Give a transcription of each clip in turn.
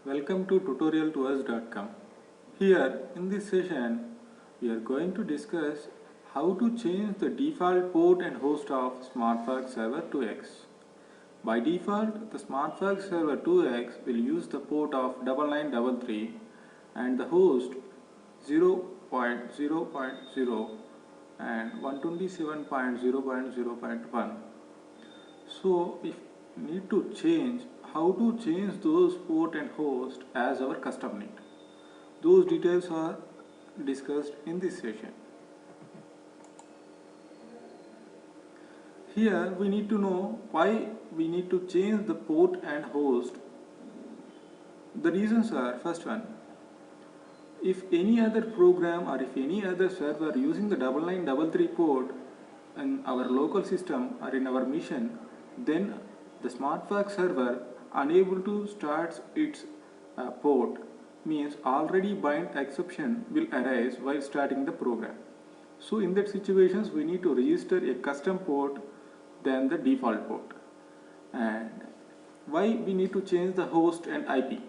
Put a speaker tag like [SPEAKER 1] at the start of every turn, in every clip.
[SPEAKER 1] Welcome to tutorial2x.com. Here in this session we are going to discuss how to change the default port and host of SmartfoxServer2x. By default, the SmartfoxServer2x will use the port of 9933 and the host 0.0.0 and 127.0.0.1. So if need to change, how to change those port and host as our custom need. Those details are discussed in this session. Here we need to know why we need to change the port and host. The reasons are, first one, if any other program or if any other server using the 9933 port in our local system or in our mission, then the SmartFox server unable to start its port, means already bind exception will arise while starting the program. So in that situations we need to register a custom port than the default port. And why we need to change the host and IP?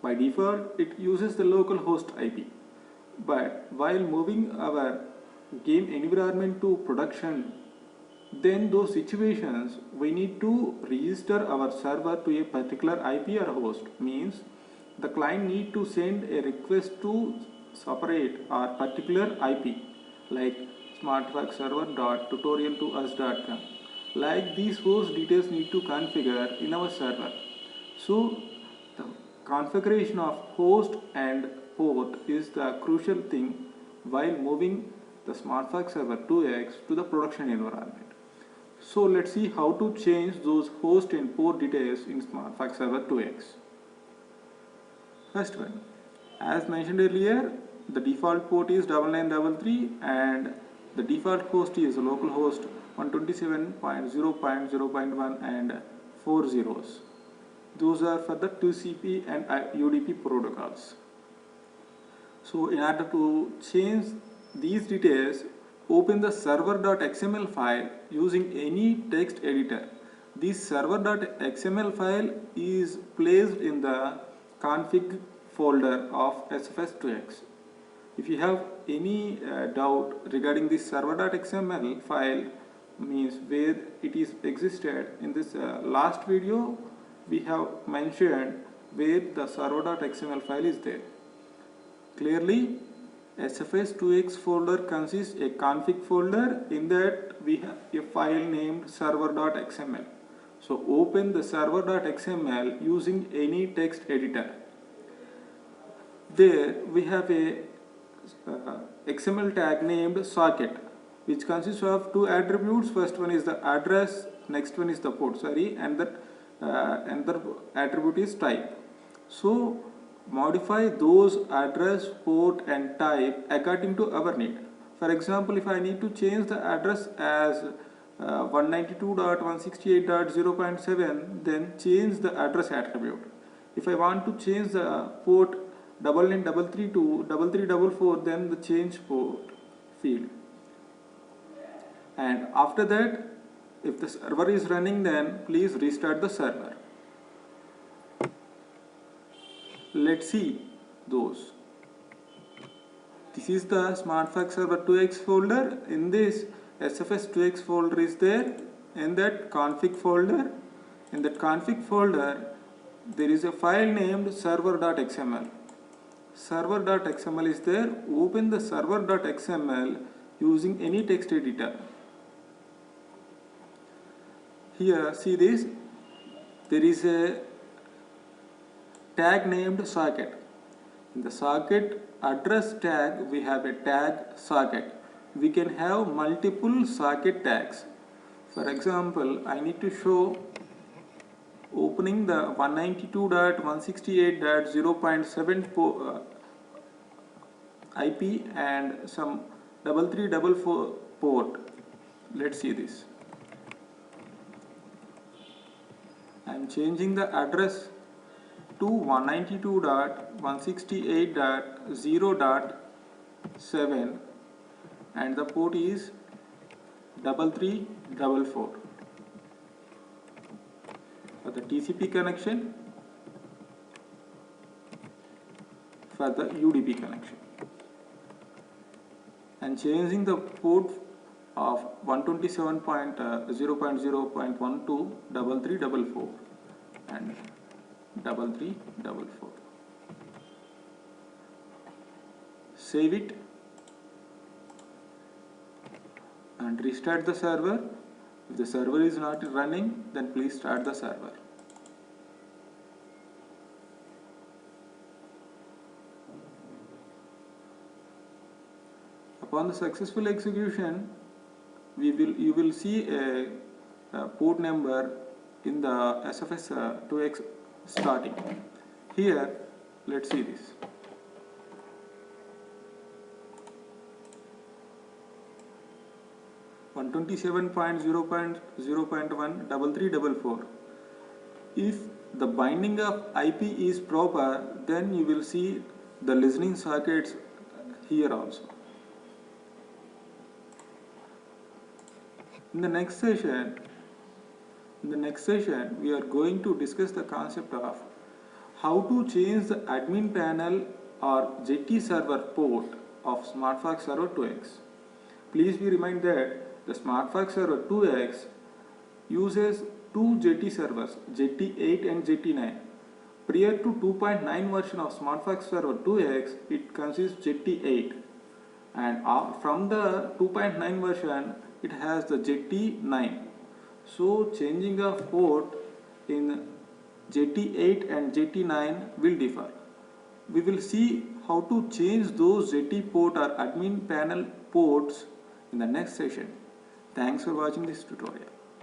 [SPEAKER 1] By default it uses the local host IP, but while moving our game environment to production, then those situations we need to register our server to a particular IP or host, means the client need to send a request to separate or particular IP like SmartfoxServer.tutorial2x.com. Like these host details need to configure in our server. So the configuration of host and port is the crucial thing while moving the SmartfoxServer2x to the production environment. So let's see how to change those host and port details in SmartfoxServer2x. First one, as mentioned earlier, the default port is 9933 and the default host is localhost 127.0.0.1 and 4 zeros. Those are for the TCP and UDP protocols. So in order to change these details, open the server.xml file using any text editor. This server.xml file is placed in the config folder of SFS2x. If you have any doubt regarding this server.xml file, means where it is existed, in this last video we have mentioned where the server.xml file is there. Clearly, SFS2x folder consists a config folder. In that we have a file named server.xml. So open the server.xml using any text editor. There we have a XML tag named socket, which consists of two attributes. First one is the address, next one is the port, and that another attribute is type. So modify those address, port and type according to our need. For example, if I need to change the address as 192.168.0.7, then change the address attribute. If I want to change the port 9933 to 3344, then the change port field. And after that, if the server is running, then please restart the server. Let's see those. This is the SmartfoxServer2x folder. In this SFS2x folder is there. In that config folder, there is a file named server.xml. Server.xml is there. Open the server.xml using any text editor. Here, see this. There is a tag named socket. In the socket address tag, we have a tag socket. We can have multiple socket tags. For example, I need to show opening the 192.168.0.7 IP and some 3344 port. Let's see this. I am changing the address to 192.168.0.7 and the port is 3344. For the TCP connection, for the UDP connection, and changing the port of 127.0.0.1 to 3344 and 3344. Save it and restart the server. If the server is not running, then please start the server. Upon the successful execution, you will see a port number in the SFS2x starting. Here, let's see this. One 127.0.0.1 If the binding of IP is proper, then you will see the listening circuits here also. In the next session, we are going to discuss the concept of how to change the admin panel or Jetty server port of SmartfoxServer2x. Please be reminded that the SmartfoxServer2x uses two Jetty servers, Jetty 8 and Jetty 9. Prior to 2.9 version of SmartfoxServer2x, it consists Jetty 8, and from the 2.9 version, it has the Jetty 9. So changing of port in Jetty 8 and Jetty 9 will differ. We will see how to change those Jetty port or admin panel ports in the next session. Thanks for watching this tutorial.